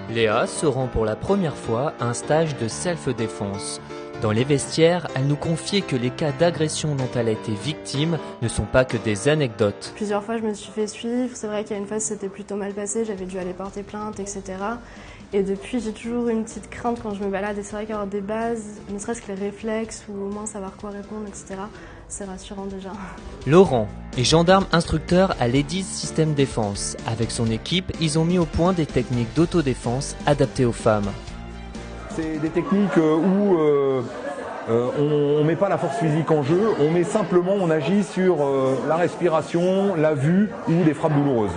Léa se rend pour la première fois à un stage de self-défense. Dans les vestiaires, elle nous confiait que les cas d'agression dont elle a été victime ne sont pas que des anecdotes. Plusieurs fois, je me suis fait suivre. C'est vrai qu'il y a une fois, c'était plutôt mal passé. J'avais dû aller porter plainte, etc. Et depuis, j'ai toujours une petite crainte quand je me balade. Et c'est vrai qu'avoir des bases, ne serait-ce que les réflexes ou au moins savoir quoi répondre, etc., c'est rassurant déjà. Laurent est gendarme instructeur à l'Edis Système Défense. Avec son équipe, ils ont mis au point des techniques d'autodéfense adaptées aux femmes. C'est des techniques où on ne met pas la force physique en jeu, on agit sur la respiration, la vue ou des frappes douloureuses.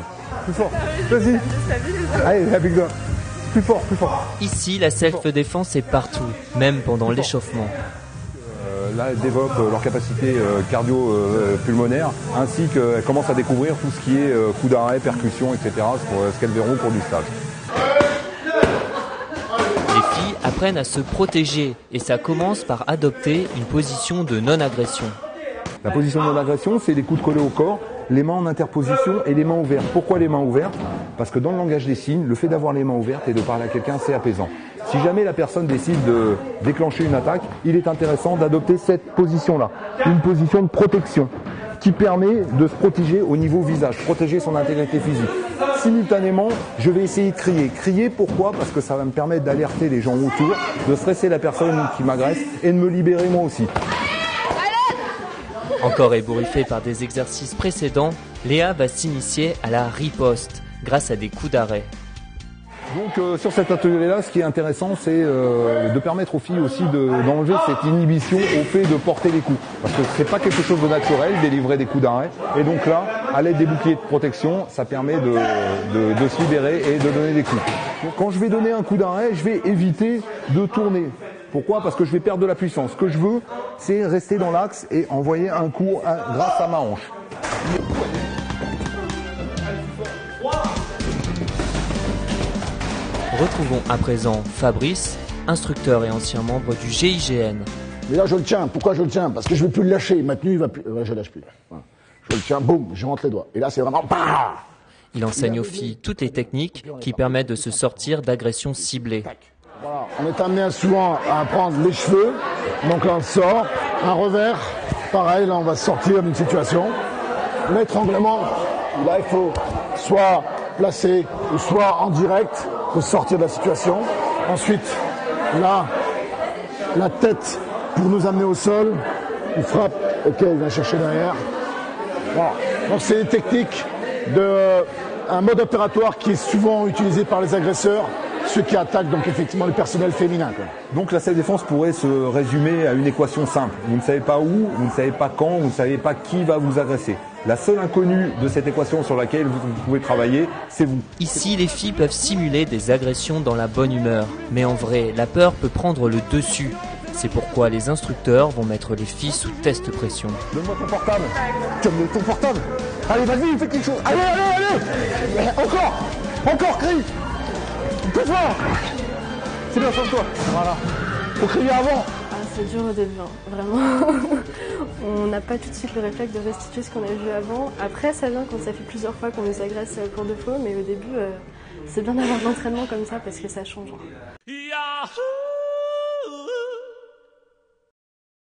Plus fort, vas-y. Allez, avec toi. Plus fort, plus fort. Ici, la self-défense est partout, même pendant l'échauffement. Là, elles développent leur capacité cardio-pulmonaire, ainsi qu'elles commencent à découvrir tout ce qui est coup d'arrêt, percussion, etc., ce qu'elles verront pour du stage. Les filles apprennent à se protéger et ça commence par adopter une position de non-agression. La position de non-agression, c'est les coudes collés au corps, les mains en interposition et les mains ouvertes. Pourquoi les mains ouvertes? Parce que dans le langage des signes, le fait d'avoir les mains ouvertes et de parler à quelqu'un, c'est apaisant. Si jamais la personne décide de déclencher une attaque, il est intéressant d'adopter cette position-là, une position de protection qui permet de se protéger au niveau visage, protéger son intégrité physique. Simultanément, je vais essayer de crier. Crier, pourquoi? Parce que ça va me permettre d'alerter les gens autour, de stresser la personne qui m'agresse et de me libérer moi aussi. Encore ébouriffée par des exercices précédents, Léa va s'initier à la riposte grâce à des coups d'arrêt. Donc sur cet atelier-là, ce qui est intéressant, c'est de permettre aux filles aussi d'enlever cette inhibition au fait de porter les coups. Parce que c'est pas quelque chose de naturel, délivrer des coups d'arrêt. Et donc là, à l'aide des boucliers de protection, ça permet de se libérer et de donner des coups. Donc, quand je vais donner un coup d'arrêt, je vais éviter de tourner. Pourquoi? Parce que je vais perdre de la puissance. Ce que je veux, c'est rester dans l'axe et envoyer un coup grâce à ma hanche. Retrouvons à présent Fabrice, instructeur et ancien membre du GIGN. Mais là, je le tiens. Pourquoi je le tiens? Parce que je ne vais plus le lâcher. Maintenu, il va plus. Ouais, je lâche plus. Voilà. Je le tiens, boum, je rentre les doigts. Et là, c'est vraiment. Il enseigne aux filles toutes les techniques qui permettent de se sortir d'agressions ciblées. Voilà. On est amené souvent à prendre les cheveux. Donc là, on sort. Un revers. Pareil, là, on va sortir d'une situation. L'étranglement. Là, il faut soit placer ou soit en direct pour sortir de la situation. Ensuite, là, la tête pour nous amener au sol. Il frappe. Ok, il va chercher derrière. Voilà. Donc c'est une technique un mode opératoire qui est souvent utilisé par les agresseurs, ceux qui attaquent donc effectivement le personnel féminin, quoi. Donc la self-défense pourrait se résumer à une équation simple. Vous ne savez pas où, vous ne savez pas quand, vous ne savez pas qui va vous agresser. La seule inconnue de cette équation sur laquelle vous pouvez travailler, c'est vous. Ici, les filles peuvent simuler des agressions dans la bonne humeur. Mais en vrai, la peur peut prendre le dessus. C'est pourquoi les instructeurs vont mettre les filles sous test pression. Donne-moi ton portable. Donne-moi ton portable. Allez, vas-y, fais quelque chose. Allez, allez, allez. Encore, crie. Plus fort. C'est bien, change-toi. Voilà. Faut crier avant. Ah, c'est dur au début, hein. Vraiment. On n'a pas tout de suite le réflexe de restituer ce qu'on a vu avant. Après, ça vient quand ça fait plusieurs fois qu'on nous agresse pour de faux, mais au début, c'est bien d'avoir de l'entraînement comme ça parce que ça change. Yahoo!